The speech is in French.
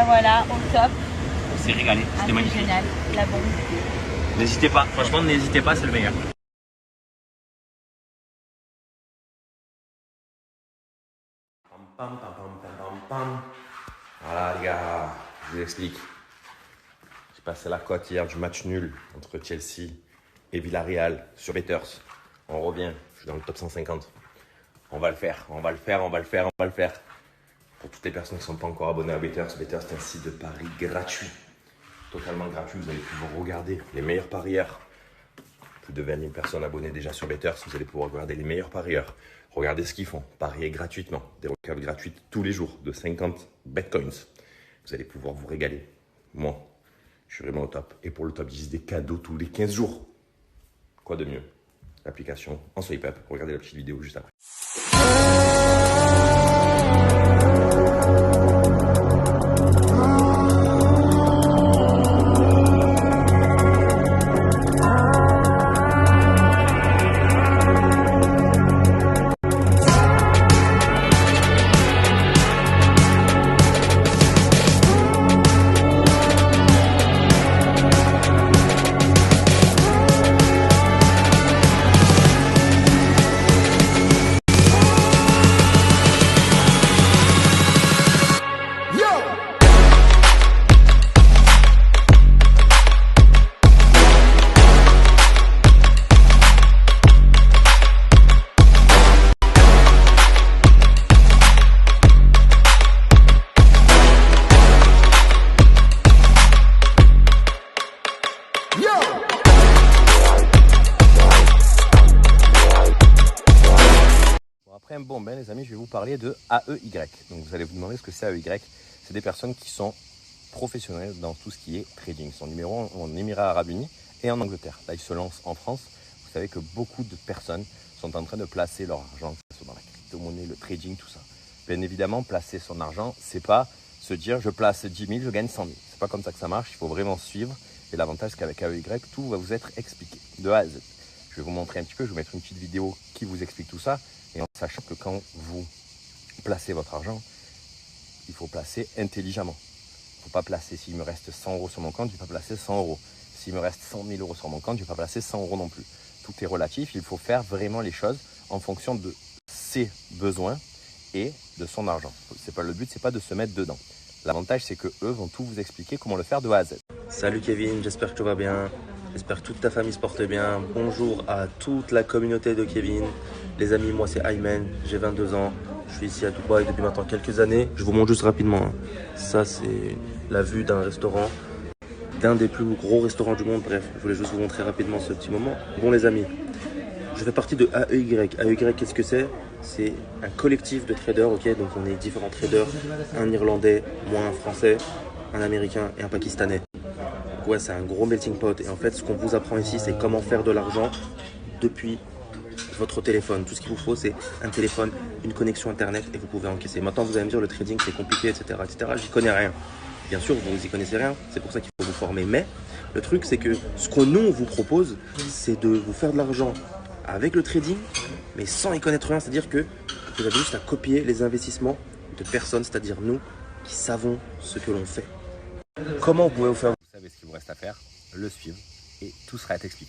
Voilà, au top. On s'est régalé, c'était magnifique. Génial, la bombe. N'hésitez pas, franchement n'hésitez pas, c'est le meilleur. Pam, pam, pam, pam, pam, pam. Voilà les gars, je vous explique. J'ai passé la cote hier du match nul entre Chelsea et Villarreal sur Betters. On revient, je suis dans le top 150. On va le faire, on va le faire, on va le faire, on va le faire. Pour toutes les personnes qui ne sont pas encore abonnées à Betters, Betters c'est un site de paris gratuit. Totalement gratuit, vous allez pouvoir regarder les meilleurs parieurs. Plus de 20 000 personnes abonnées déjà sur Betters, vous allez pouvoir regarder les meilleurs parieurs. Regardez ce qu'ils font, parier gratuitement, des recaps gratuites tous les jours de 50 Bitcoins. Vous allez pouvoir vous régaler. Moi, je suis vraiment au top. Et pour le top 10, des cadeaux tous les 15 jours. Quoi de mieux? L'application en swipe up. Regardez la petite vidéo juste après. Bon ben les amis, je vais vous parler de AEY. Donc vous allez vous demander ce que c'est AEY. C'est des personnes qui sont professionnelles dans tout ce qui est trading. Ils sont numéro 1 en Émirats Arabes Unis et en Angleterre. Là ils se lancent en France. Vous savez que beaucoup de personnes sont en train de placer leur argent, que ce soit dans la crypto-monnaie, le trading, tout ça. Bien évidemment, placer son argent, c'est pas se dire je place 10 000, je gagne 100 000. C'est pas comme ça que ça marche, il faut vraiment suivre. Et l'avantage c'est qu'avec AEY, tout va vous être expliqué de A à Z. Je vais vous montrer un petit peu, je vais vous mettre une petite vidéo qui vous explique tout ça. Et en sachant que quand vous placez votre argent, il faut placer intelligemment. Il ne faut pas placer, s'il me reste 100 euros sur mon compte, je ne vais pas placer 100 euros. S'il me reste 100 000 euros sur mon compte, je ne vais pas placer 100 euros non plus. Tout est relatif, il faut faire vraiment les choses en fonction de ses besoins et de son argent. Le but, c'est pas de se mettre dedans. L'avantage, c'est que eux vont tout vous expliquer comment le faire de A à Z. Salut Kevin, j'espère que tu vas bien. J'espère que toute ta famille se porte bien. Bonjour à toute la communauté de Kevin. Les amis, moi c'est Ayman, j'ai 22 ans. Je suis ici à Dubaï depuis maintenant quelques années. Je vous montre juste rapidement. Ça, c'est la vue d'un restaurant, d'un des plus gros restaurants du monde. Bref, je voulais juste vous montrer rapidement ce petit moment. Bon les amis, je fais partie de AEY. AEY, qu'est-ce que c'est? C'est un collectif de traders, ok? Donc on est différents traders. Un Irlandais, moi un Français, un Américain et un Pakistanais. Ouais, c'est un gros melting pot. Et en fait, ce qu'on vous apprend ici, c'est comment faire de l'argent depuis votre téléphone. Tout ce qu'il vous faut, c'est un téléphone, une connexion internet et vous pouvez encaisser. Maintenant, vous allez me dire le trading, c'est compliqué, etc., etc. J'y connais rien. Bien sûr, vous n'y connaissez rien. C'est pour ça qu'il faut vous former. Mais le truc, c'est que ce qu'on nous vous propose, c'est de vous faire de l'argent avec le trading, mais sans y connaître rien. C'est-à-dire que vous avez juste à copier les investissements de personnes, c'est-à-dire nous, qui savons ce que l'on fait. Comment vous pouvez vous faire? Vous savez ce qu'il vous reste à faire, le suivre et tout sera expliqué.